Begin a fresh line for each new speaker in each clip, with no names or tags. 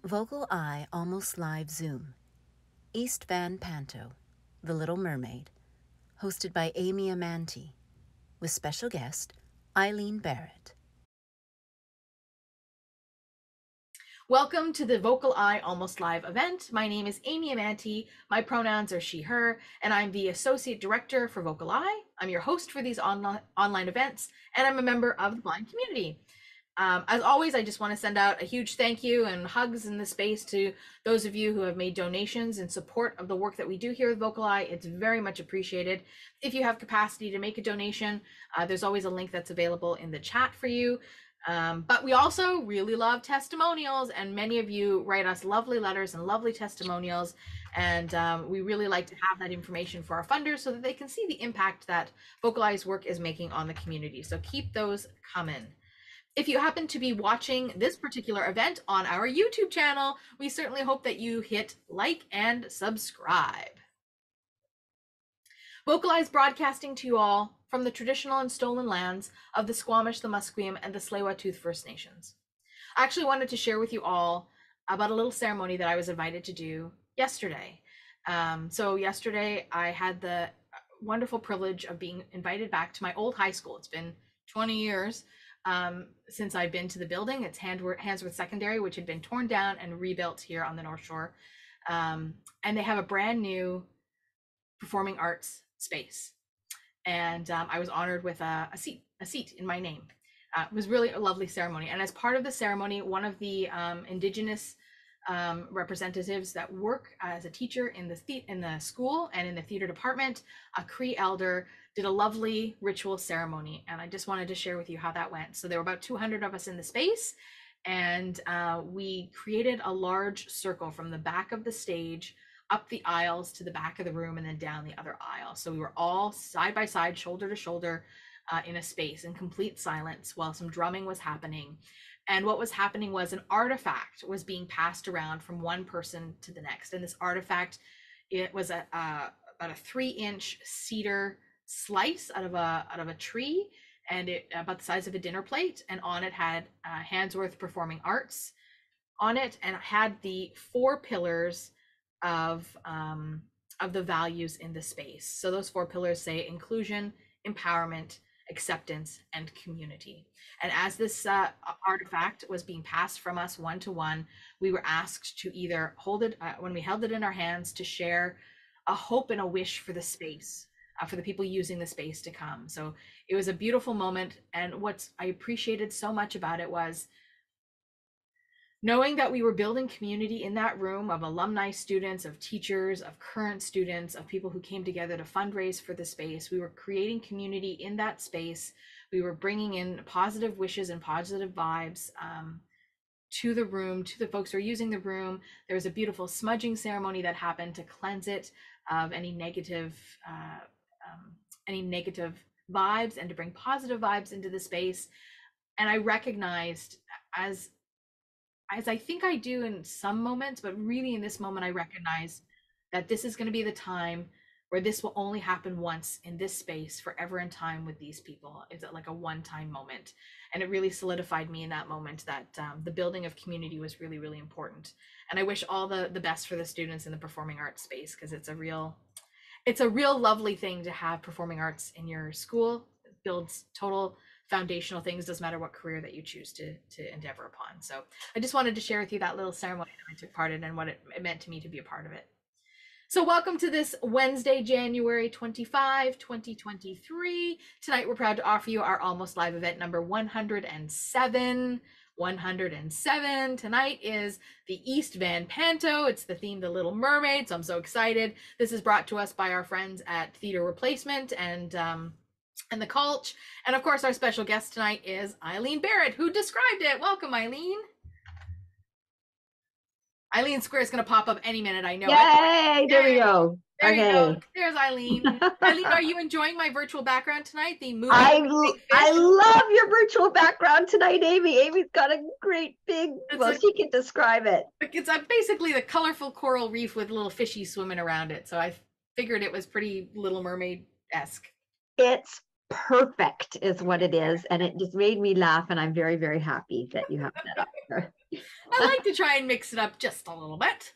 VocalEye Almost Live Zoom, East Van Panto, The Little Mermaid, hosted by Amy Amantea, with special guest Eileen Barrett.
Welcome to the VocalEye Almost Live event. My name is Amy Amantea. My pronouns are she, her, and I'm the Associate Director for VocalEye. I'm your host for these online events, and I'm a member of the blind community. As always, I just want to send out a huge thank you and hugs in the space to those of you who have made donations in support of the work that we do here with VocalEye. It's very much appreciated. If you have capacity to make a donation, there's always a link that's available in the chat for you. But we also really love testimonials, and many of you write us lovely letters and lovely testimonials, and we really like to have that information for our funders so that they can see the impact that VocalEye's work is making on the community. So keep those coming. If you happen to be watching this particular event on our YouTube channel, we certainly hope that you hit like and subscribe. VocalEye's broadcasting to you all from the traditional and stolen lands of the Squamish, the Musqueam, and the Tsleil-Waututh First Nations. I actually wanted to share with you all about a little ceremony that I was invited to do yesterday. So yesterday I had the wonderful privilege of being invited back to my old high school. It's been 20 years since I've been to the building. It's Handsworth Secondary, which had been torn down and rebuilt here on the North Shore. And they have a brand new performing arts space. And I was honored with a seat in my name. It was really a lovely ceremony. And as part of the ceremony, one of the Indigenous representatives that work as a teacher in the school and in the theater department, a Cree elder, did a lovely ritual ceremony. And I just wanted to share with you how that went. So there were about 200 of us in the space, and we created a large circle from the back of the stage up the aisles to the back of the room and then down the other aisle. So we were all side by side, shoulder to shoulder, in a space in complete silence while some drumming was happening. And what was happening was an artifact was being passed around from one person to the next. And this artifact, it was about a 3-inch cedar slice out of a tree, and it about the size of a dinner plate. And on it had Handsworth Performing Arts on it, and it had the 4 pillars of the values in the space. So those 4 pillars say inclusion, empowerment, acceptance, and community. And as this artifact was being passed from us one to one, we were asked to either hold it, when we held it in our hands, to share a hope and a wish for the space, for the people using the space to come. So it was a beautiful moment. And what I appreciated so much about it was knowing that we were building community in that room of alumni students, of teachers, of current students, of people who came together to fundraise for the space. We were creating community in that space. We were bringing in positive wishes and positive vibes to the room, to the folks who are using the room. There was a beautiful smudging ceremony that happened to cleanse it of any negative vibes and to bring positive vibes into the space. And I recognized, as I think I do in some moments, but really in this moment, I recognize that this is going to be the time where this will only happen once in this space, forever in time with these people. It's like a one-time moment. And it really solidified me in that moment that the building of community was really, really important. And I wish all the best for the students in the performing arts space, because it's a real lovely thing to have performing arts in your school. It builds total foundational things, doesn't matter what career that you choose to endeavor upon. So I just wanted to share with you that little ceremony that I took part in and what it meant to me to be a part of it. So welcome to this Wednesday, January 25, 2023. Tonight we're proud to offer you our Almost Live event number 107. 107. Tonight is the East Van Panto. It's the theme, The Little Mermaid, so I'm so excited. This is brought to us by our friends at Theater Replacement and the Cultch. And of course, our special guest tonight is Eileen Barrett, who described it. Welcome, Eileen. Eileen Square is going to pop up any minute, I know.
Yay! There we go.
There you go. There's Eileen. Eileen, are you enjoying my virtual background tonight? The movie.
I love your virtual background tonight, Amy. Amy's got a great big, she can describe it.
It's basically the colorful coral reef with little fishies swimming around it. So I figured it was pretty Little Mermaid-esque.
It's perfect is what it is. And it just made me laugh. And I'm very, very happy that you have that up there.
I like to try and mix it up just a little bit.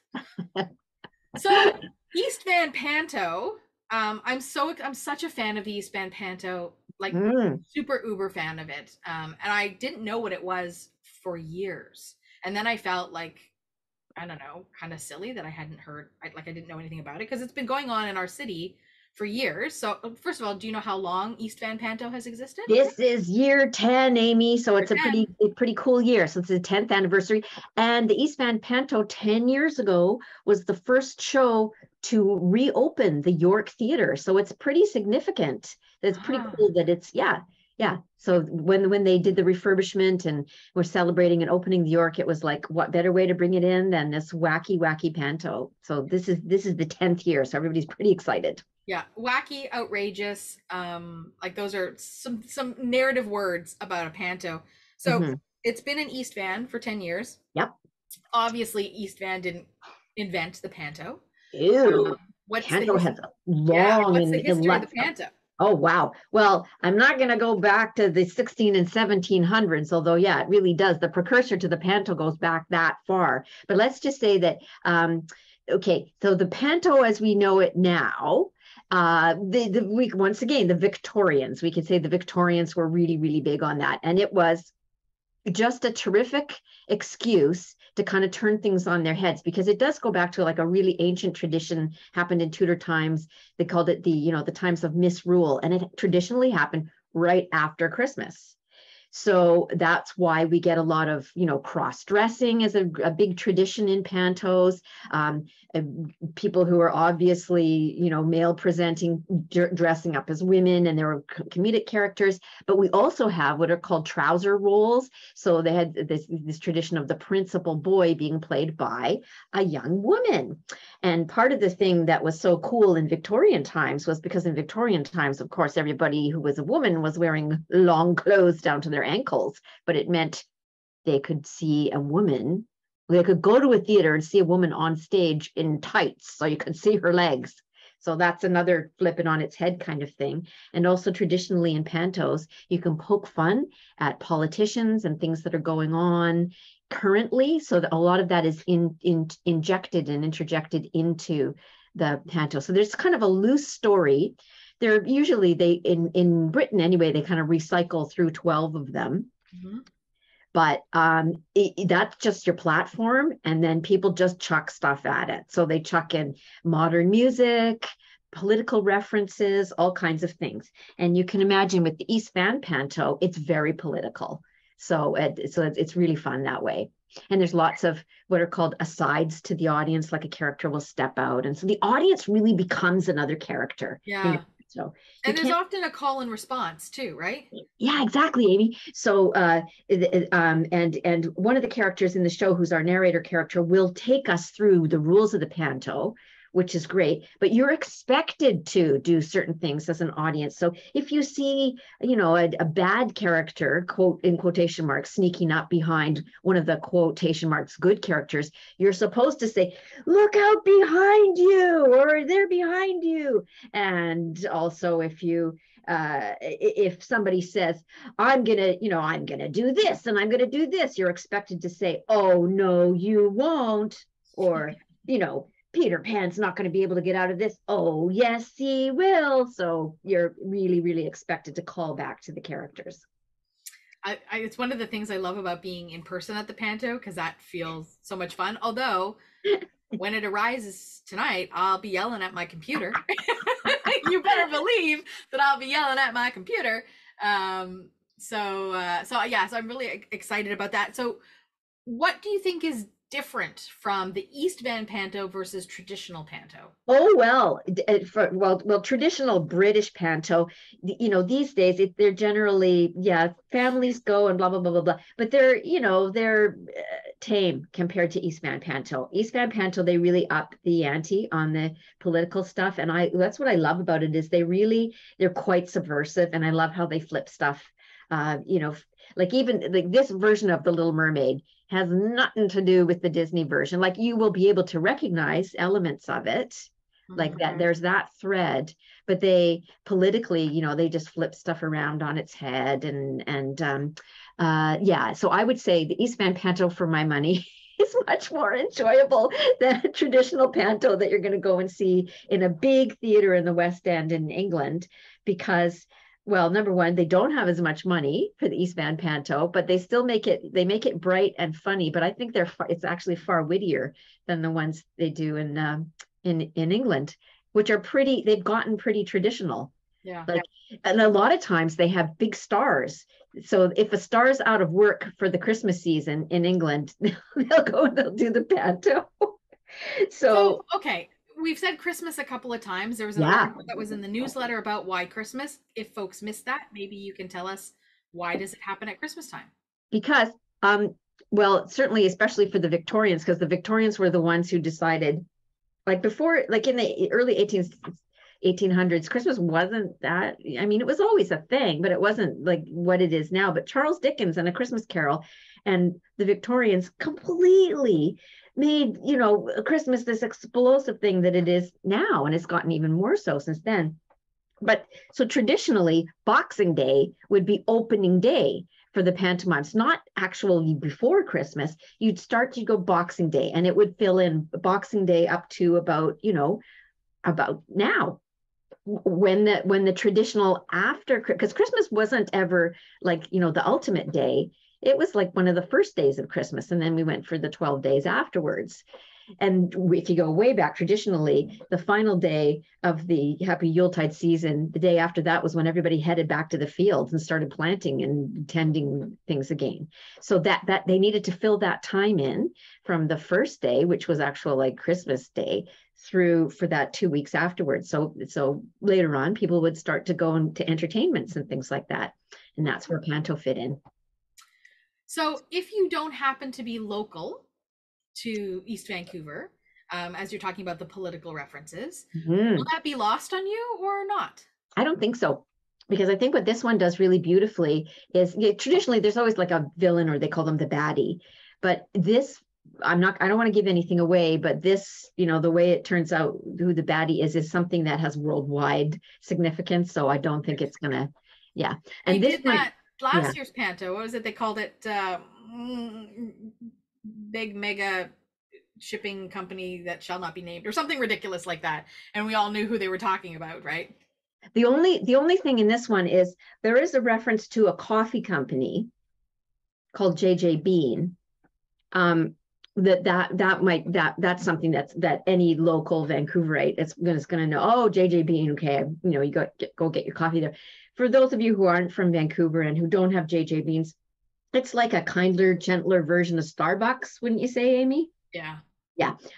So East Van Panto, I'm such a fan of the East Van Panto, like super uber fan of it. And I didn't know what it was for years. And then I felt like, I don't know, kind of silly that I hadn't heard, I didn't know anything about it because it's been going on in our city for years. So first of all, do you know how long East Van Panto has existed?
This is year 10, Amy. So it's a pretty cool year. So it's the 10th anniversary. And the East Van Panto 10 years ago was the first show to reopen the York Theatre. So it's pretty significant. It's pretty cool that it's, yeah. So when they did the refurbishment and we're celebrating and opening the York, it was like, what better way to bring it in than this wacky Panto? So this is the 10th year. So everybody's pretty excited.
Yeah, wacky, outrageous. Like those are some narrative words about a panto. So it's been in East Van for 10 years.
Yep.
Obviously, East Van didn't invent the panto.
Ew. Panto has a long
what's the history of the panto?
Oh, wow. Well, I'm not going to go back to the 16 and 1700s, although, yeah, it really does. The precursor to the panto goes back that far. But let's just say that, okay, so the panto as we know it now, once again, the Victorians, we could say the Victorians were really, really big on that. And it was just a terrific excuse to kind of turn things on their heads, because it does go back to like a really ancient tradition, happened in Tudor times. They called it the times of misrule, and it traditionally happened right after Christmas. So that's why we get a lot of, cross-dressing is a big tradition in pantos. People who are obviously, male presenting, dressing up as women, and there were comedic characters. But we also have what are called trouser roles. So they had this tradition of the principal boy being played by a young woman. And part of the thing that was so cool in Victorian times was because in Victorian times, of course, everybody who was a woman was wearing long clothes down to their ankles, but it meant they could see a woman. They could go to a theater and see a woman on stage in tights, so you could see her legs. So that's another flip it on its head kind of thing. And also traditionally in pantos, you can poke fun at politicians and things that are going on currently. So that a lot of that is injected and interjected into the panto. So there's kind of a loose story. They're usually, in Britain anyway, they kind of recycle through 12 of them. But that's just your platform, and then people just chuck stuff at it. So they chuck in modern music, political references, all kinds of things. And you can imagine with the East Van Panto, it's very political. So it's really fun that way. And there's lots of what are called asides to the audience, like a character will step out. And so the audience really becomes another character.
Yeah. So and there's often a call and response too, right?
Yeah, exactly, Amy. So and one of the characters in the show, who's our narrator character, will take us through the rules of the panto, which is great, but you're expected to do certain things as an audience. So if you see, a bad character, quote in quotation marks, sneaking up behind one of the quotation marks good characters, you're supposed to say, look out behind you, or they're behind you. And also if somebody says, I'm gonna do this and I'm gonna do this, you're expected to say, oh no, you won't, or Peter Pan's not going to be able to get out of this. Oh, yes, he will. So you're really, really expected to call back to the characters.
It's one of the things I love about being in person at the panto, because that feels so much fun. Although when it arises tonight, I'll be yelling at my computer. You better believe that I'll be yelling at my computer. So I'm really excited about that. So what do you think is different from the East Van Panto versus traditional panto?
Oh, well, traditional British panto, these days they're generally, families go and blah, blah, blah, blah, blah, but they're tame compared to East Van Panto. East Van Panto, they really up the ante on the political stuff. And that's what I love about it, is they're quite subversive. And I love how they flip stuff, like even like this version of the Little Mermaid has nothing to do with the Disney version. Like, you will be able to recognize elements of it, like that. There's that thread, but they politically, you know, they just flip stuff around on its head. Yeah, so I would say the East Van Panto for my money is much more enjoyable than a traditional panto that you're going to go and see in a big theater in the West End in England, because, well, number one, they don't have as much money for the East Van Panto, but they still make it bright and funny. But I think it's actually far wittier than the ones they do in England, which are they've gotten pretty traditional.
Yeah.
Like, and a lot of times they have big stars. So if a star's out of work for the Christmas season in England, they'll go and they'll do the panto. So
okay, we've said Christmas a couple of times. There was an article that was in the newsletter about why Christmas. If folks missed that, maybe you can tell us, why does it happen at Christmas time?
Because, well, certainly, especially for the Victorians, because the Victorians were the ones who decided, like before, like in the early 1800s, Christmas wasn't that, I mean, it was always a thing, but it wasn't like what it is now. But Charles Dickens and A Christmas Carol and the Victorians completely made, you know, Christmas this explosive thing that it is now, and it's gotten even more so since then. But so traditionally, Boxing Day would be opening day for the pantomimes, not actually before Christmas. You'd go Boxing Day, and it would fill in Boxing Day up to about, you know, about now, when the traditional after, because Christmas wasn't ever like, you know, the ultimate day. It was like one of the first days of Christmas, and then we went for the 12 days afterwards. And if you go way back, traditionally, the final day of the Happy Yuletide season, the day after that was when everybody headed back to the fields and started planting and tending things again. So that they needed to fill that time in from the first day, which was actual like Christmas Day, through for that 2 weeks afterwards. So later on, people would start to go into entertainments and things like that. And that's where panto fit in.
So if you don't happen to be local to East Vancouver, as you're talking about the political references, will that be lost on you or not?
I don't think so, because I think what this one does really beautifully is, traditionally there's always like a villain, or they call them the baddie, but this, I don't want to give anything away, but this, you know, the way it turns out who the baddie is something that has worldwide significance. So I don't think it's gonna, yeah. And
they
this
did
one,
that last year's panto. What was it? They called it big mega shipping company that shall not be named, or something ridiculous like that, and we all knew who they were talking about, right?
The only thing in this one is there is a reference to a coffee company called JJ Bean. That's something that any local Vancouverite is going to know. Oh, JJ Bean, okay, you know, you go get your coffee there. For those of you who aren't from Vancouver and who don't have JJ Beans, it's like a kinder, gentler version of Starbucks, wouldn't you say, Amy? Yeah.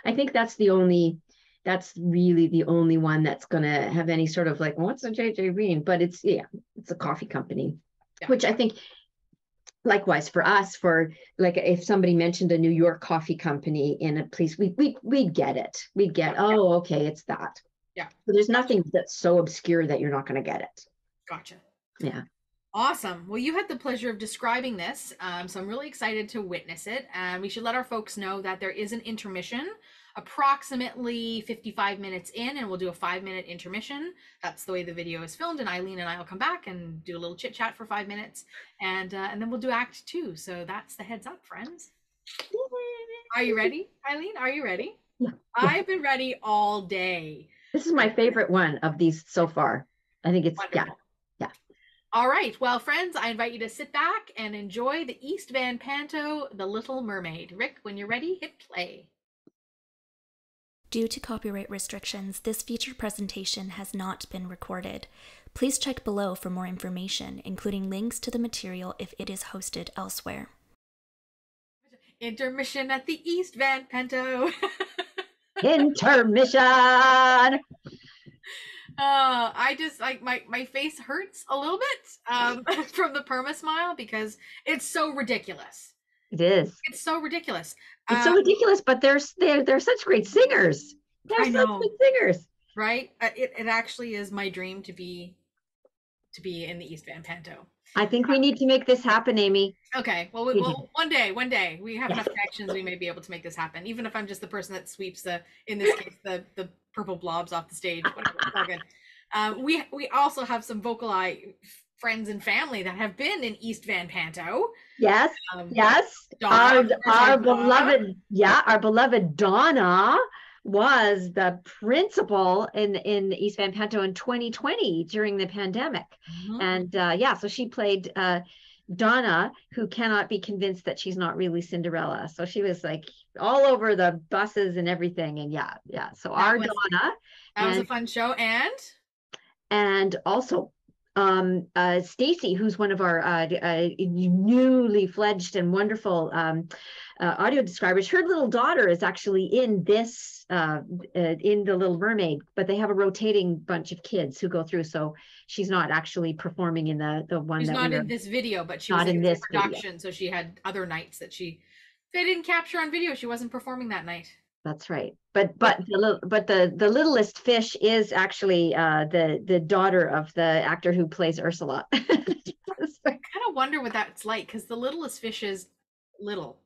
I think that's really the only one that's going to have any sort of like, what's a JJ Bean? But it's a coffee company, which I think, likewise for us, for like if somebody mentioned a New York coffee company in a place, we'd get it. We'd get, oh, okay, it's that.
Yeah.
So there's nothing that's so obscure that you're not going to get it.
Gotcha.
Yeah.
Awesome. Well, you had the pleasure of describing this, so I'm really excited to witness it. And we should let our folks know that there is an intermission approximately 55 minutes in, and we'll do a 5-minute intermission. That's the way the video is filmed, and Eileen and I will come back and do a little chit chat for 5 minutes, and then we'll do Act 2. So that's the heads up, friends. Are you ready, Eileen? Are you ready?
Yeah.
I've been ready all day.
This is my favorite one of these so far. I think it's wonderful. Yeah.
All right. Well, friends, I invite you to sit back and enjoy the East Van Panto, The Little Mermaid. Rick, when you're ready, hit play.
Due to copyright restrictions, this feature presentation has not been recorded. Please check below for more information, including links to the material if it is hosted elsewhere.
Intermission at the East Van Panto.
Intermission!
I just like my face hurts a little bit from the perma smile because it's so ridiculous.
It is.
It's so ridiculous.
It's so ridiculous, but they're such great singers. They're such good singers,
right? It actually is my dream to be in the East Van Panto.
I think we need to make this happen, Amy.
Okay, well, one day we have enough connections, we may be able to make this happen. Even if I'm just the person that sweeps in this case, the purple blobs off the stage. Whatever, it's all good. We also have some VocalEye friends and family that have been in East Van Panto.
Yes,
Donna,
our beloved, our beloved Donna was the principal in East Van Panto in 2020 during the pandemic. And so she played Donna, who cannot be convinced that she's not really Cinderella. So she was like all over the buses and everything. And so Donna.
That was a fun show.
And also Stacy, who's one of our newly fledged and wonderful audio describers. Her little daughter is actually in this in the Little Mermaid, but they have a rotating bunch of kids who go through, so she's not actually performing in the one. She's
not in this video, but she was in this production video. So she had other nights that they didn't capture on video. She wasn't performing that night.
That's right. But the littlest fish is actually the daughter of the actor who plays Ursula.
I kind of wonder what that's like, because the littlest fish is little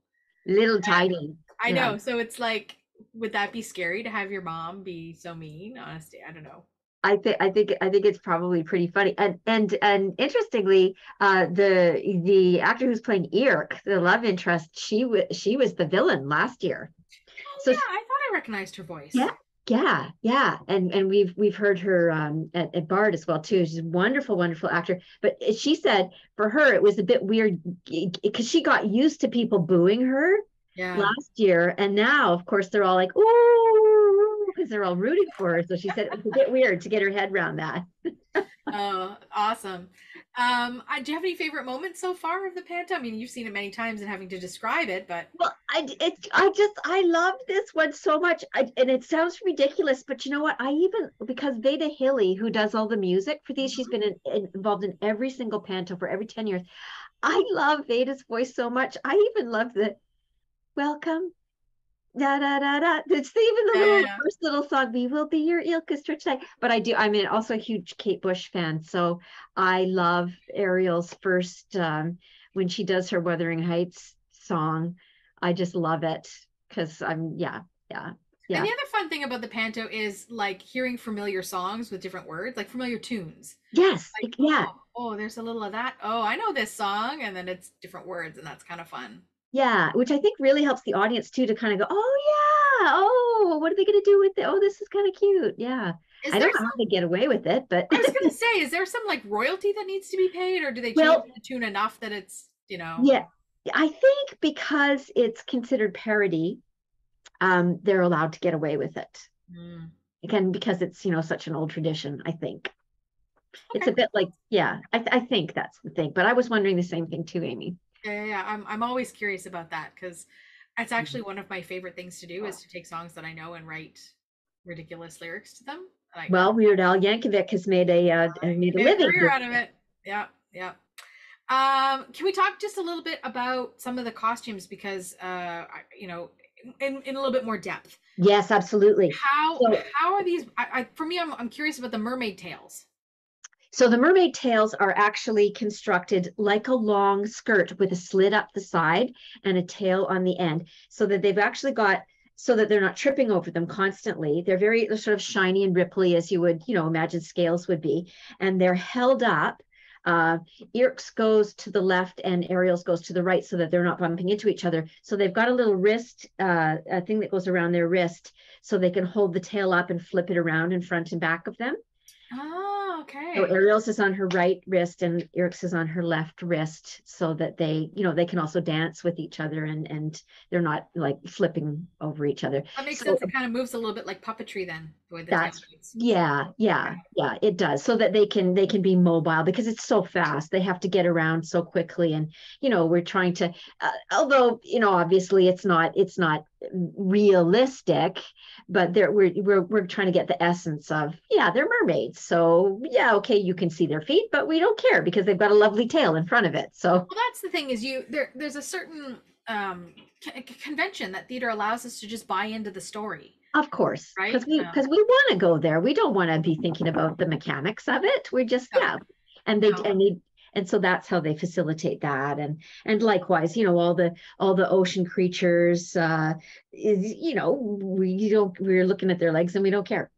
tiny.
I know. So it's like, would that be scary to have your mom be so mean? Honestly, I don't know.
I think it's probably pretty funny. And interestingly, the actor who's playing Irk, the love interest, she was the villain last year.
So, I thought I recognized her voice.
Yeah. And we've heard her at Bard as well too. She's a wonderful actor. But she said for her it was a bit weird because she got used to people booing her last year, and now of course they're all like, ooh, because they're all rooting for her. So she said it was a bit weird to get her head around that.
Oh, awesome. Do you have any favorite moments so far of the Panto? I mean, you've seen it many times and having to describe it, but
I love this one so much. And it sounds ridiculous, but you know what? Because Veda Hilly, who does all the music for these, she's been involved in every single Panto for every 10 years. I love Veda's voice so much. I even love the welcome. Da da da da. It's even the first little song. We will be your orchestra tonight. But I'm also a huge Kate Bush fan, so I love Ariel's first when she does her Wuthering Heights song. I just love it because And the
other fun thing about the Panto is like hearing familiar songs with different words, like familiar tunes.
Yes,
like, Oh, there's a little of that. Oh, I know this song, and then it's different words, and that's kind of fun.
Yeah, which I think really helps the audience too to kind of go, oh yeah, oh, what are they going to do with it? Oh, this is kind of cute. Yeah. I don't know how they get away with it, but
I was going to say, is there some like royalty that needs to be paid, or do they change the tune enough that it's,
Yeah, I think because it's considered parody, they're allowed to get away with it. Again, because it's, such an old tradition, I think. Okay. It's a bit like, I think that's the thing, but I was wondering the same thing too, Amy.
Yeah. I'm always curious about that because it's actually one of my favorite things to do is to take songs that I know and write ridiculous lyrics to them.
Weird Al Yankovic has made a living
career out of it. Yeah. Can we talk just a little bit about some of the costumes because in a little bit more depth?
Yes, absolutely.
How are these? For me, I'm curious about the mermaid tails.
So the mermaid tails are actually constructed like a long skirt with a slit up the side and a tail on the end, so that they've actually got, so that they're not tripping over them constantly. They're sort of shiny and ripply, as you would, imagine scales would be. And they're held up. Irk's goes to the left and Ariel's goes to the right so that they're not bumping into each other. So they've got a little wrist, a thing that goes around their wrist so they can hold the tail up and flip it around in front and back of them.
Oh, okay.
So Ariel's is on her right wrist and Irk's is on her left wrist so that they, they can also dance with each other and they're not like flipping over each other.
That makes sense. It kind of moves a little bit like puppetry then. The way
it does. So that they can be mobile because it's so fast. They have to get around so quickly. And, we're trying to, although, obviously it's not realistic, but we're trying to get the essence of, they're mermaids. So okay, you can see their feet, but we don't care because they've got a lovely tail in front of it. So
that's the thing is there's a certain convention that theater allows us to just buy into the story.
Of course, right? Because we want to go there. We don't want to be thinking about the mechanics of it. We're just and And so that's how they facilitate that. And likewise, you know, all the ocean creatures, we're looking at their legs and we don't care.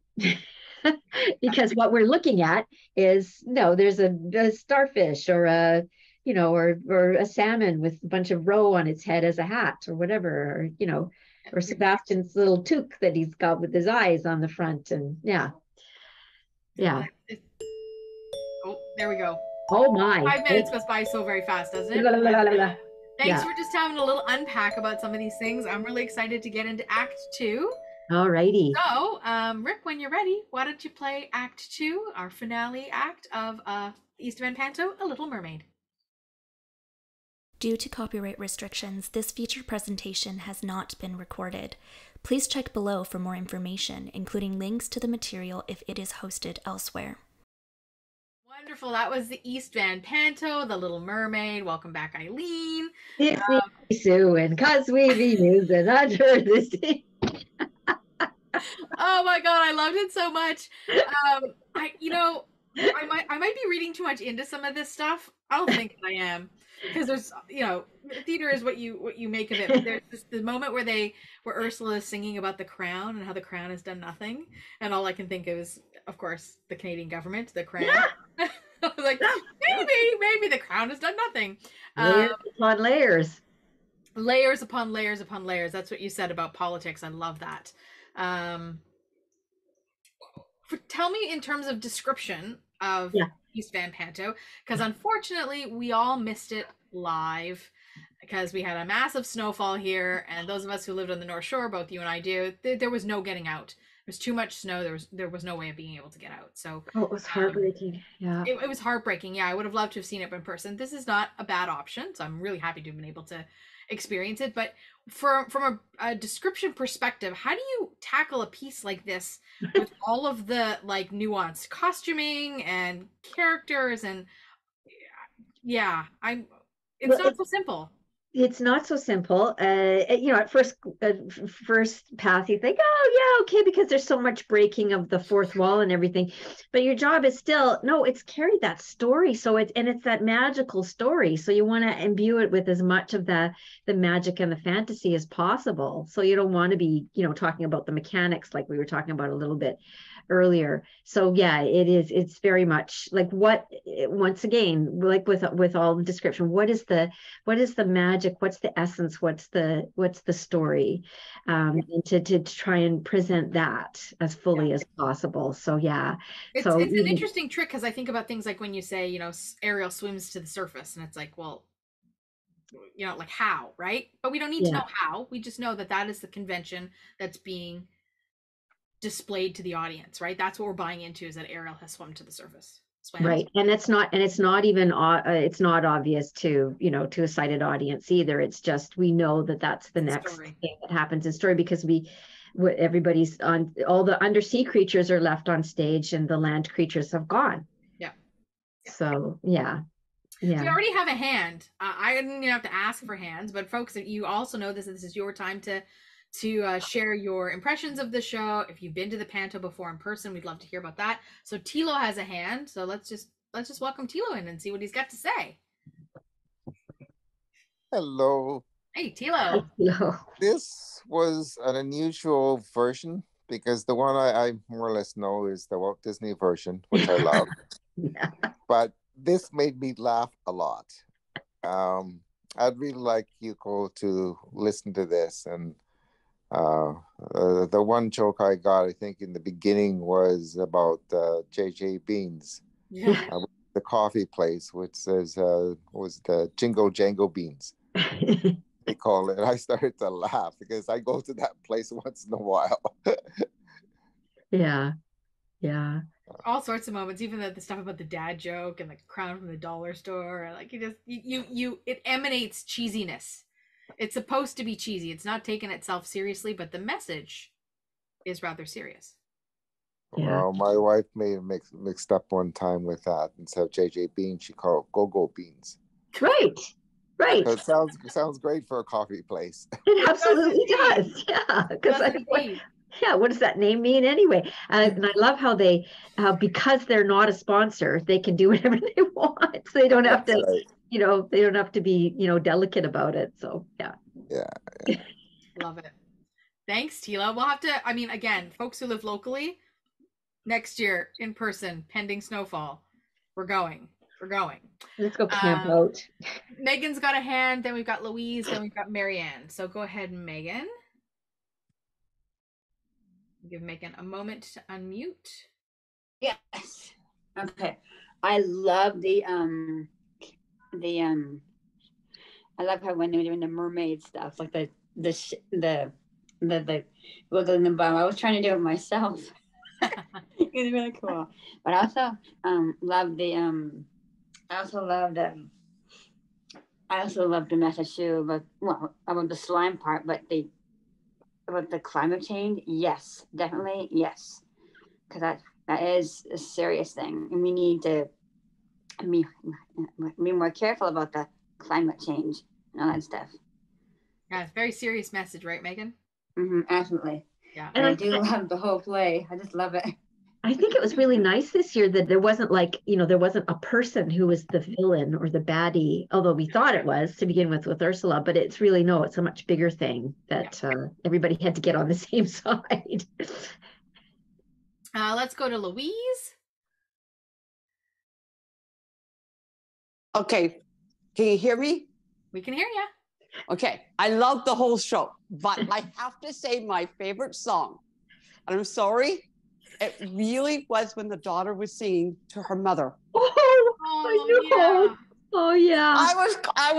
Because what we're looking at is, no, there's a starfish or a, you know, or a salmon with a bunch of roe on its head as a hat or whatever, or, you know, or Sebastian's little toque that he's got with his eyes on the front. And yeah.
Oh, there we go.
Oh my.
5 minutes goes by so very fast, doesn't it? Thanks for just having a little unpack about some of these things. I'm really excited to get into Act 2.
All righty.
So, Rick, when you're ready, why don't you play Act 2, our finale act of East Van Panto, A Little Mermaid.
Due to copyright restrictions, this feature presentation has not been recorded. Please check below for more information, including links to the material if it is hosted elsewhere.
Wonderful. That was the East Van Panto, The Little Mermaid. Welcome back, Eileen.
It's me, Sue, and cause we be using under the sea.
Oh my God, I loved it so much. I might be reading too much into some of this stuff. I don't think that I am, because there's, you know, theater is what you make of it. But there's the moment where Ursula is singing about the crown and how the crown has done nothing, and all I can think of is, of course, the Canadian government, the crown. I was like, maybe the crown has done nothing.
Layers upon layers.
Layers upon layers upon layers. That's what you said about politics. I love that. Tell me in terms of description of East Van Panto, because unfortunately we all missed it live because we had a massive snowfall here, and those of us who lived on the North Shore, both you and I do, there was no getting out. There was too much snow. There was no way of being able to get out. So
it was heartbreaking. Yeah,
it was heartbreaking. Yeah, I would have loved to have seen it in person. This is not a bad option, so I'm really happy to have been able to experience it. But from a description perspective, how do you tackle a piece like this with all of the like nuanced costuming and characters? And it's not so simple.
It's not so simple. You know, at first pass, you think, oh yeah, okay, because there's so much breaking of the fourth wall and everything. But your job is still, no, it's carried that story. So it's that magical story. So you want to imbue it with as much of the magic and the fantasy as possible. So you don't want to be, you know, talking about the mechanics like we were talking about a little bit earlier. So yeah, it's very much like once again, like with all the description, what is the magic, what's the essence, what's the story, and to try and present that as fully as possible. So yeah,
it's an interesting trick, because I think about things like when you say, you know, Ariel swims to the surface, and it's like, well, you know, like how, right? But we don't need to know how. We just know that is the convention that's being displayed to the audience, right? That's what we're buying into, is that Ariel has swum to the surface. Right.
And it's not even it's not obvious to, you know, to a sighted audience either. It's just, we know that that's the next thing that happens in story, because everybody's on, all the undersea creatures are left on stage and the land creatures have gone.
Yeah.
So yeah.
Yeah. We already have a hand. I didn't even have to ask for hands, but folks, you also know this is your time to share your impressions of the show. If you've been to the Panto before in person, we'd love to hear about that. So Tilo has a hand. So let's just welcome Tilo in and see what he's got to say.
Hello.
Hey, Tilo.
Hello.
This was an unusual version, because the one I more or less know is the Walt Disney version, which I love.
Yeah.
But this made me laugh a lot. I'd really like Yuko to listen to this. And the one joke I got, I think, in the beginning was about JJ Beans, the coffee place, which says was the Jingo Jango Beans. They call it. I started to laugh because I go to that place once in a while.
Yeah.
All sorts of moments, even the stuff about the dad joke and the crown from the dollar store. Like it emanates cheesiness. It's supposed to be cheesy. It's not taking itself seriously, but the message is rather serious.
Yeah.
Well, my wife mixed up one time with that. Instead of JJ Beans, she called it Go-Go Beans.
Right.
So it sounds great for a coffee place.
It absolutely does. Yeah. Because Yeah, what does that name mean anyway? And I love how because they're not a sponsor, they can do whatever they want. So they don't have
That's
to,
right.
they don't have to be, delicate about it. So yeah.
Yeah.
Love it. Thanks, Tila. We'll have to, I mean, again, folks who live locally, next year in person, pending snowfall, we're going.
Let's go camp out.
Megan's got a hand, then we've got Louise, then we've got Marianne. So go ahead, Megan. Give Megan a moment to unmute.
Yes. Okay. I love I love how when they're doing the mermaid stuff, like the wiggling the bum. I was trying to do it myself. It's really cool. But I also love I also love the message too, about the slime part, but about the climate change. Yes, definitely yes, because that is a serious thing, and we need to be more careful about the climate change and all that stuff.
Yeah, it's a very serious message, right, Megan?
Mm-hmm, absolutely.
Yeah.
And I do love the whole play. I just love it.
I think it was really nice this year that there wasn't there wasn't a person who was the villain or the baddie, although we thought it was to begin with Ursula, but it's really, no, it's a much bigger thing that everybody had to get on the same side.
Let's go to Louise.
Okay, can you hear me?
We can hear you.
Okay, I love the whole show, but I have to say my favorite song, and I'm sorry, it really was when the daughter was singing to her mother.
Oh,
yeah.
Oh yeah.
I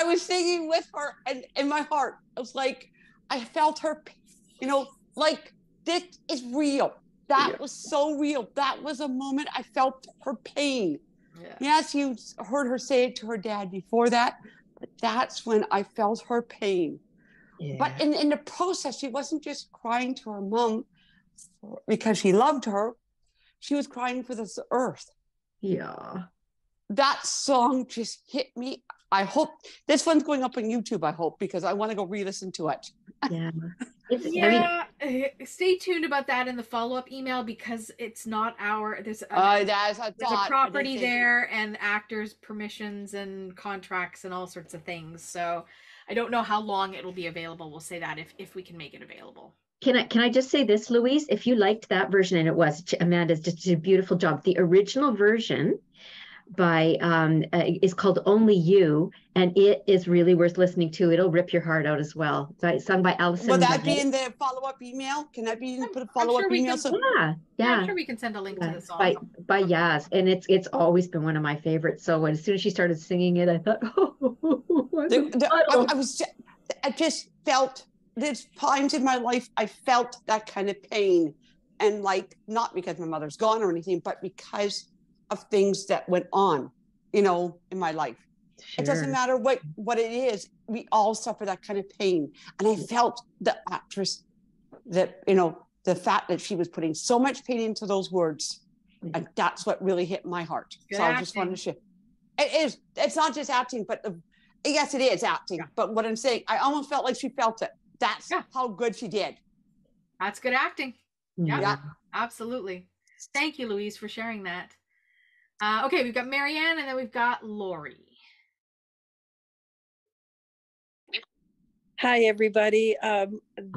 was singing with her, and in my heart, it was like I felt her, like this is real. That was so real. That was a moment I felt her pain. Yeah. Yes, you heard her say it to her dad before that, but that's when I felt her pain. Yeah. But in the process, she wasn't just crying to her mom because she loved her. She was crying for this earth.
Yeah.
That song just hit me. I hope this one's going up on YouTube, I hope, because I want to go re-listen to it.
Yeah.
Stay tuned about that in the follow-up email, because it's not there's a property there and actors' permissions and contracts and all sorts of things. So I don't know how long it'll be available. We'll say that if we can make it available.
Can I just say this, Louise? If you liked that version, and it was, Amanda's just did a beautiful job. The original version by is called Only You, and it is really worth listening to. It'll rip your heart out as well. Sung by Allison.
Will that be in the follow-up email? Can that be in the follow-up email?
Yeah.
I'm sure we can send a link to the song.
By Yaz, and it's always been one of my favorites. So as soon as she started singing it, I thought,
I just felt, there's times in my life I felt that kind of pain, and like, not because my mother's gone or anything, but because of things that went on, in my life. Sure. It doesn't matter what it is. We all suffer that kind of pain. And I felt the actress that, the fact that she was putting so much pain into those words, and that's what really hit my heart.
Good
so
acting.
I just wanted to share. It's not just acting, but yes, it is acting. Yeah. But what I'm saying, I almost felt like she felt it. That's how good she did.
That's good acting. Yeah, absolutely. Thank you, Louise, for sharing that. Okay, we've got Marianne, and then we've got Lori.
Hi, everybody.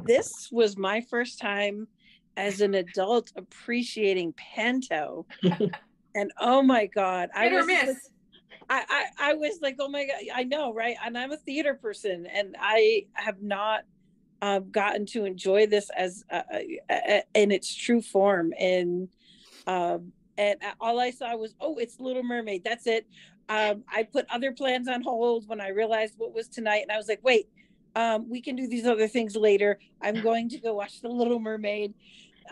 This was my first time as an adult appreciating Panto. And oh my God. I was like, oh my God, I know, right? And I'm a theater person, and I have not gotten to enjoy this as in its true form. And all I saw was, it's Little Mermaid. That's it. I put other plans on hold when I realized what was tonight. And I was like, wait, we can do these other things later. I'm going to go watch The Little Mermaid.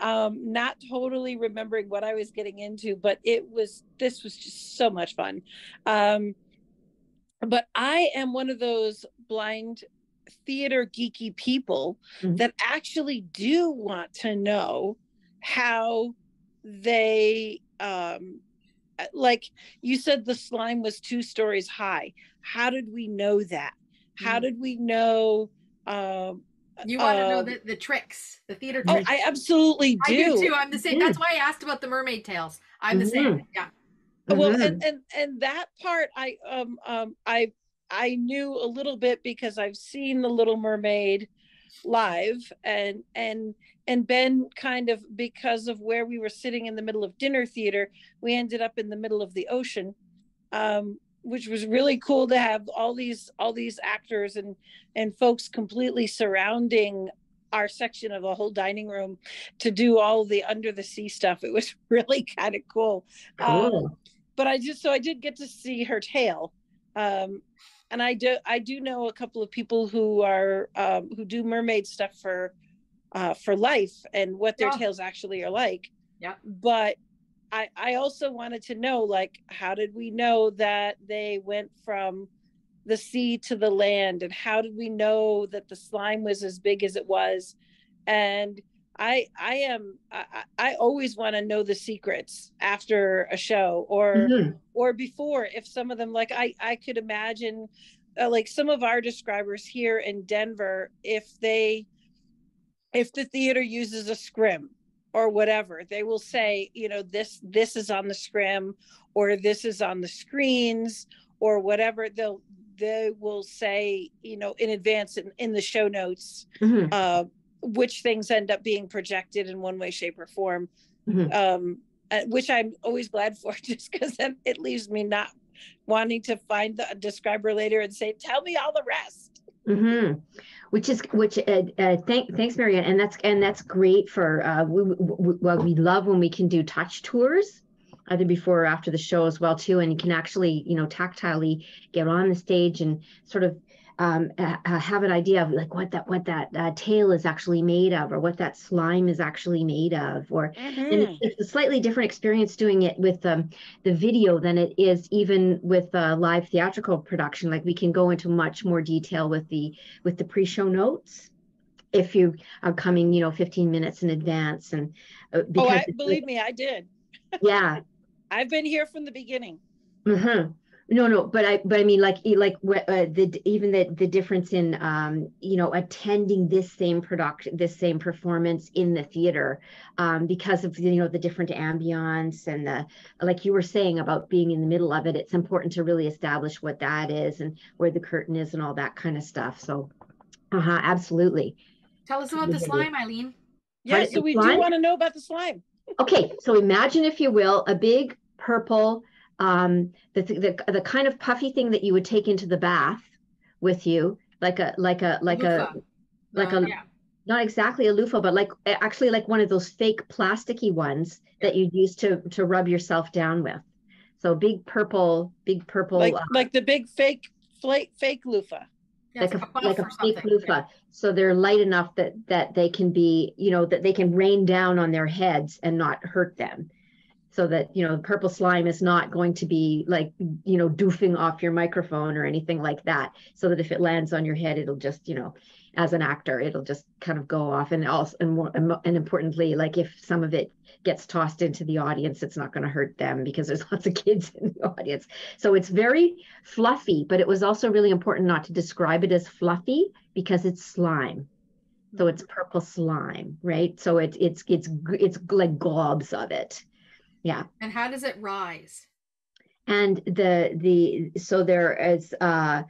Not totally remembering what I was getting into, but this was just so much fun. But I am one of those blind theater geeky people that actually do want to know how they like you said, the slime was 2 stories high. How did we know that? How did we know
You want to know the tricks, the theater
Oh,
tricks.
I absolutely do.
I do too. I'm the same. That's why I asked about the mermaid tails. I'm the same. Yeah.
Well, and that part I knew a little bit because I've seen the Little Mermaid live, and Ben, kind of because of where we were sitting in the middle of dinner theater, we ended up in the middle of the ocean, which was really cool to have all these actors and folks completely surrounding our section of the whole dining room to do all the under the sea stuff. It was really kind of cool. But I did get to see her tail. And I do know a couple of people who are who do mermaid stuff for life, and what their tails actually are like.
Yeah.
But I also wanted to know, like, how did we know that they went from the sea to the land, and how did we know that the slime was as big as it was? And I always want to know the secrets after a show or before, if some of them, like I could imagine like some of our describers here in Denver, if the theater uses a scrim or whatever, they will say, you know, this is on the scrim, or this is on the screens, or whatever. They will say, you know, in advance in the show notes, which things end up being projected in one way, shape, or form, which I'm always glad for, just because then it leaves me not wanting to find the describer later and say, tell me all the rest.
Thanks, Marianne, and that's great for we love when we can do touch tours, either before or after the show as well too, and you can actually, you know, tactilely get on the stage and sort of have an idea of like what that tail is actually made of, or what that slime is actually made of, or and it's a slightly different experience doing it with the video than it is even with live theatrical production. Like, we can go into much more detail with the pre-show notes if you are coming, you know, 15 minutes in advance. And
believe me, I did.
Yeah.
I've been here from the beginning.
No, but I mean, like the difference in you know, attending this same performance in the theater, because of, you know, the different ambience, and like you were saying about being in the middle of it, it's important to really establish what that is and where the curtain is and all that kind of stuff. So absolutely.
Tell us about the slime, Eileen.
Yeah, so we do want to know about the slime.
Okay, so imagine, if you will, a big purple, the kind of puffy thing that you would take into the bath with you, like a not exactly a loofah, but actually like one of those fake plasticky ones that you use to rub yourself down with. So big purple,
like the big fake loofah.
Like a fake loofah. So they're light enough that they can be, you know, that they can rain down on their heads and not hurt them. So that, you know, the purple slime is not going to be like, you know, doofing off your microphone or anything like that. So that if it lands on your head, it'll just, you know, as an actor, it'll just kind of go off. And also, and importantly, like if some of it gets tossed into the audience, it's not going to hurt them because there's lots of kids in the audience. So it's very fluffy, but it was also really important not to describe it as fluffy because it's slime. So it's purple slime, right? So it's like globs of it. Yeah.
And how does it rise?
And so there is on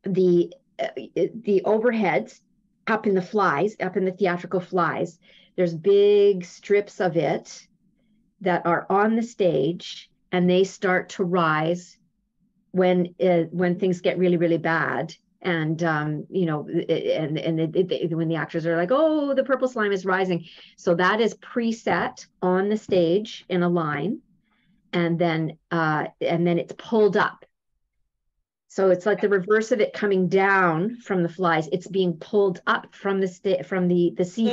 the overheads, up in the theatrical flies, there's big strips of it that are on the stage, and they start to rise when things get really, really bad. And you know, when the actors are like, oh, the purple slime is rising, so that is preset on the stage in a line, and then it's pulled up. So it's like the reverse of it coming down from the flies. It's being pulled up from the sea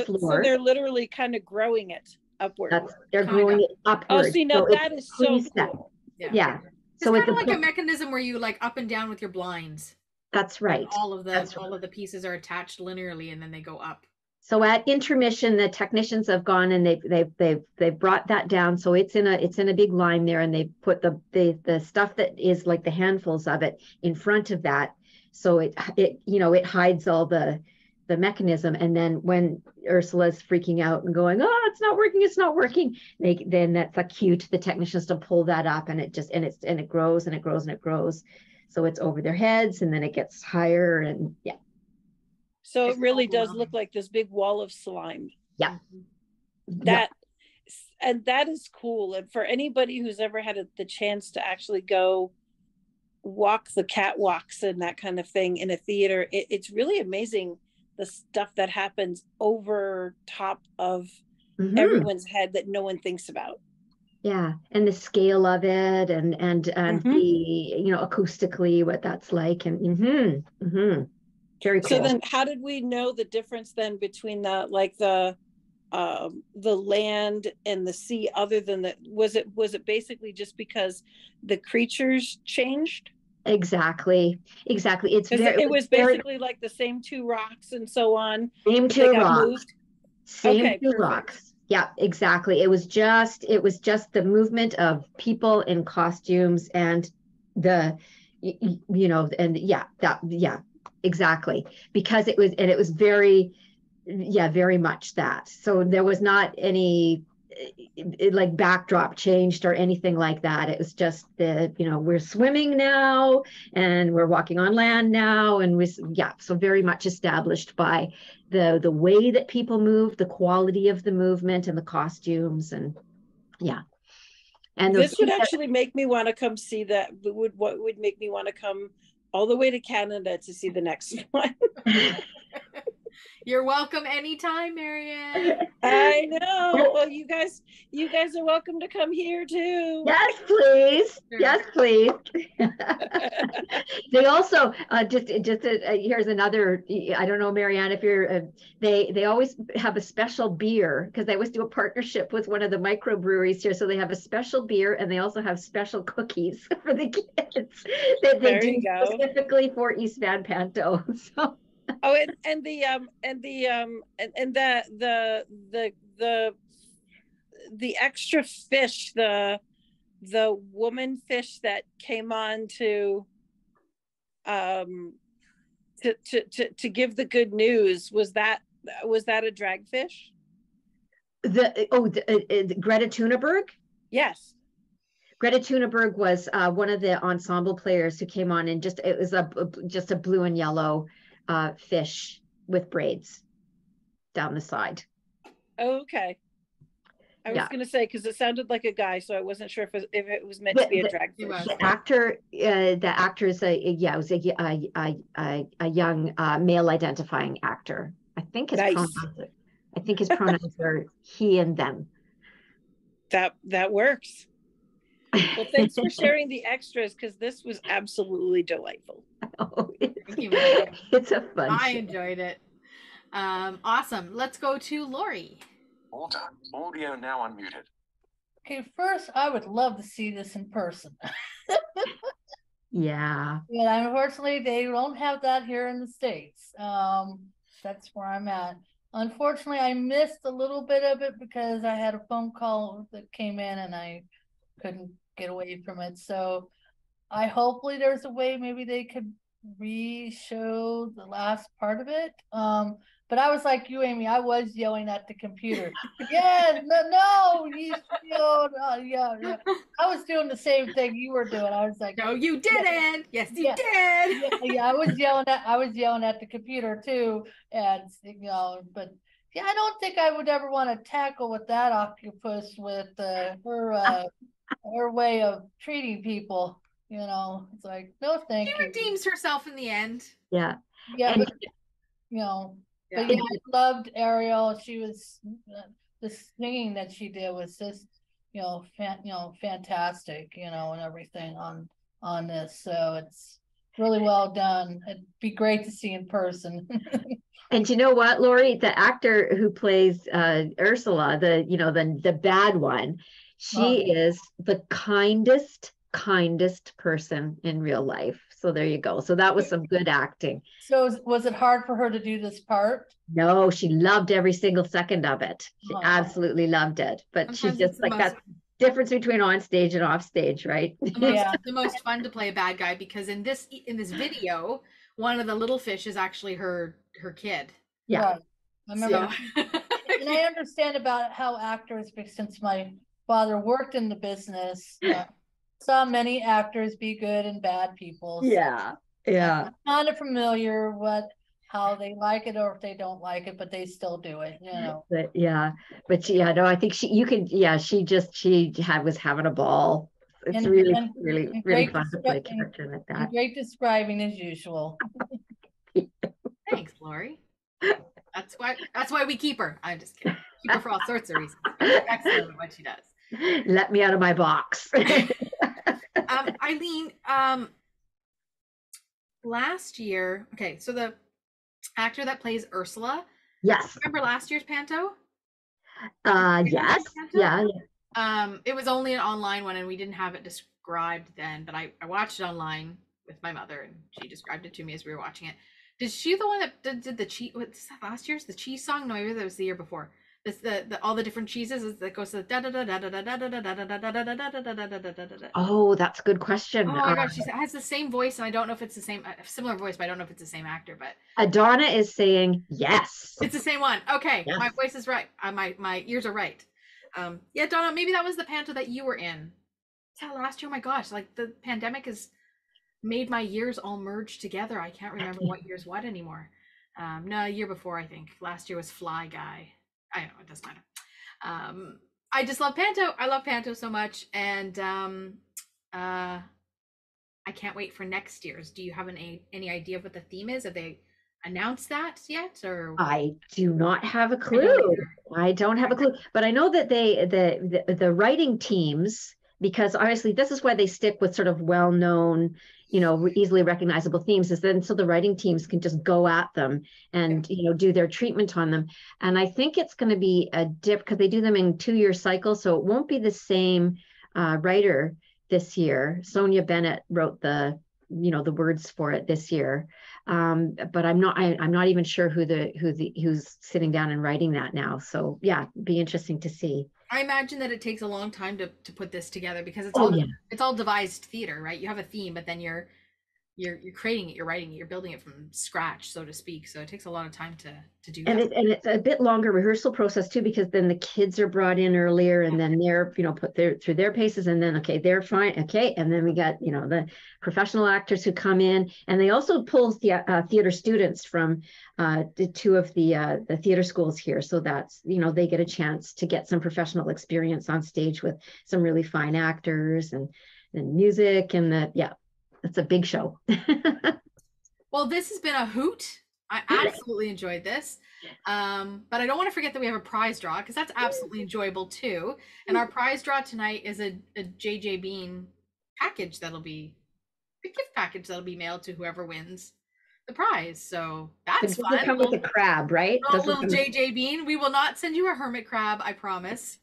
floor.
So they're literally kind of growing it upward.
They're growing it upward.
Oh, see, now so that is so cool.
Yeah.
It's so kind of like a mechanism where you like up and down with your blinds.
That's right.
Like all of the pieces are attached linearly, and then they go up.
So at intermission, the technicians have gone and they've brought that down. So it's in a big line there, and they put the stuff that is like the handfuls of it in front of that, So it hides all the mechanism. And then when Ursula's freaking out and going, oh, it's not working, then that's a cue to the technicians to pull that up, and it grows and it grows and it grows. So it's over their heads, and then it gets higher, and yeah.
So it really does look like this big wall of slime.
Yeah.
That is cool. And for anybody who's ever had the chance to actually go walk the catwalks and that kind of thing in a theater, it's really amazing the stuff that happens over top of everyone's head that no one thinks about.
Yeah, and the scale of it, and the acoustically what that's like, and very cool.
So then, how did we know the difference then between the land and the sea? Other than that, was it basically just because the creatures changed?
Exactly.
It was basically like the same two rocks and so on.
Same two rocks. Yeah, exactly. It was just the movement of people in costumes and exactly. Because it was very much that. So there was not any like backdrop changed or anything like that. It was just we're swimming now and we're walking on land now, and so very much established by the way that people move, the quality of the movement and the costumes, and and
this would actually make me want to come see that. What would make me want to come all the way to Canada to see the next one.
You're welcome anytime, Marianne.
I know. Well, you guys are welcome to come here too.
Yes, please. Yes, please. They also here's another. I don't know, Marianne, if you're. They always have a special beer, because they always do a partnership with one of the microbreweries here. So they have a special beer, and they also have special cookies for the kids that they do specifically for East Van Panto. So.
Oh, and the extra fish, the woman fish that came on to give the good news, was that a dragfish?
Greta Thunberg?
Yes.
Greta Thunberg was one of the ensemble players who came on, and it was just a blue and yellow fish with braids down the side.
Oh, okay. I was going to say, because it sounded like a guy, so I wasn't sure if it was meant to be a drag fish.
The actor is a young male identifying actor. I think his pronouns are he and them.
That works. Well, thanks for sharing the extras, because this was absolutely delightful.
Oh, it's a fun
I enjoyed it. Awesome. Let's go to Lori.
All done. Audio now unmuted.
Okay, first, I would love to see this in person.
Yeah.
Yeah, unfortunately, they don't have that here in the States. That's where I'm at. Unfortunately, I missed a little bit of it because I had a phone call that came in and I couldn't get away from it. So hopefully there's a way maybe they could re-show the last part of it. But I was like you, Amy, I was yelling at the computer. Yeah, no, yeah. I was doing the same thing you were doing. I was like,
no, you didn't. Yes, you did.
Yeah, I was yelling at the computer too, and but yeah, I don't think I would ever want to tackle with that octopus with her way of treating people. It's like, no, thank you.
She redeems herself in the end.
Yeah.
Yeah, but, but yeah, I loved Ariel. She was the singing that she did was just fantastic, and everything on this. So it's really well done. It'd be great to see in person.
And you know what, Lori, the actor who plays Ursula, the bad one, she is the kindest person in real life. So there you go. So that was some good acting.
So was it hard for her to do this part?
No, she loved every single second of it. She absolutely loved it. But she's just like that difference between on stage and off stage, right?
The most fun to play a bad guy, because in this video, one of the little fish is actually her kid.
Yeah.
Right. I remember.
So.
And I understand about how actors, because since my father worked in the business, saw many actors be good and bad people. So
Yeah.
I'm kind of familiar with how they like it or if they don't like it, but they still do it, you know.
But no, I think she was having a ball. It's really fun to play a character like that.
Great describing as usual.
Thanks, Lori. That's why we keep her. I'm just kidding. Keep her for all sorts of reasons. She's excellent at what she does.
Let me out of my box.
Eileen, last year, okay, so the actor that plays Ursula.
Yes.
Remember last year's Panto?
Yes.
Panto? Yeah. It was only an online one and we didn't have it described then, but I watched it online with my mother and she described it to me as we were watching it. Is she the one that did the cheese? What's that last year's? The cheese song? No, maybe that was the year before. This the all the different cheeses that goes to the da da da da da da da da da da da da da da da da.
Oh, that's a good question.
Oh my gosh, she has the same voice, and I don't know if it's the same, similar voice, but I don't know if it's the same actor. But
Donna is saying yes.
It's the same one. Okay, my voice is right. My ears are right. Yeah, Donna, maybe that was the Panto that you were in. Yeah, last year. Oh my gosh, like the pandemic has made my years all merge together. I can't remember what year's what anymore. No, a year before, I think. Last year was Fly Guy. I know, it doesn't matter. I just love Panto. I love Panto so much. And I can't wait for next year's. Do you have any idea of what the theme is? Have they announced that yet? Or
I do not have a clue. I don't have a clue. But I know that the writing teams, because obviously this is why they stick with sort of well-known, easily recognizable themes, is then so the writing teams can just go at them and do their treatment on them. And I think it's going to be a dip because they do them in 2-year cycles, so it won't be the same writer this year. Sonia Bennett wrote the words for it this year, but I'm not even sure who's sitting down and writing that now. So yeah, be interesting to see.
I imagine that it takes a long time to put this together because it's all devised theater, right? You have a theme, but then you're creating it, you're writing it, you're building it from scratch, so to speak. So it takes a lot of time to do that.
And it's a bit longer rehearsal process too, because then the kids are brought in earlier, and then they're put through their paces, and then they're fine, and then we got the professional actors who come in, and they also pull theater students from the 2 of the theater schools here, so that's they get a chance to get some professional experience on stage with some really fine actors and music, and it's a big show.
Well, this has been a hoot. I absolutely enjoyed this. But I don't want to forget that we have a prize draw, because that's absolutely enjoyable too. And our prize draw tonight is a JJ Bean package a gift package that'll be mailed to whoever wins the prize. So that's fun.
Does it come with a crab, right?
A little JJ Bean. We will not send you a hermit crab, I promise.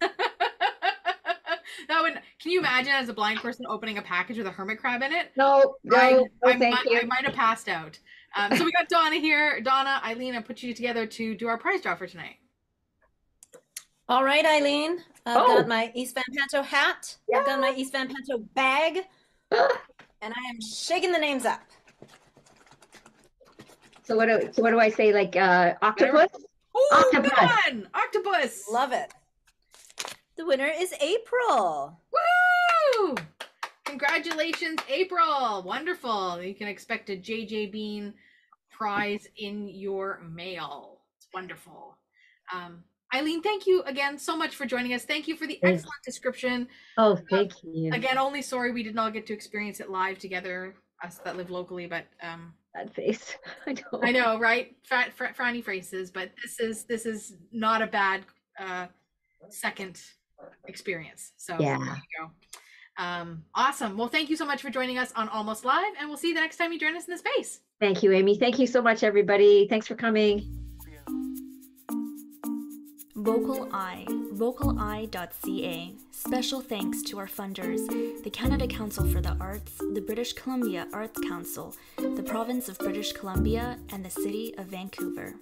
Can you imagine as a blind person opening a package with a hermit crab in it?
No, thank you.
I might have passed out. So we got Donna here. Donna, Eileen, I put you together to do our prize draw for tonight.
All right, Eileen. I've got my East Van Panto hat. Yeah. I've got my East Van Panto bag. And I am shaking the names up.
So what do I say? Like octopus?
Ooh, octopus. Octopus.
Love it. The winner is April.
Woo! Congratulations, April. Wonderful. You can expect a JJ Bean prize in your mail. It's wonderful. Eileen, thank you again so much for joining us. Thank you for the excellent description.
Oh, thank you.
Again, only sorry we did not get to experience it live together, us that live locally, but
that face.
I know, right? Frowny faces, but this is not a bad second experience. So
yeah.
There you go. Awesome. Well, thank you so much for joining us on Almost Live, and we'll see you the next time you join us in the space.
Thank you, Amy. Thank you so much, everybody. Thanks for coming.
VocalEye, vocaleye.ca. Special thanks to our funders, the Canada Council for the Arts, the British Columbia Arts Council, the Province of British Columbia, and the City of Vancouver.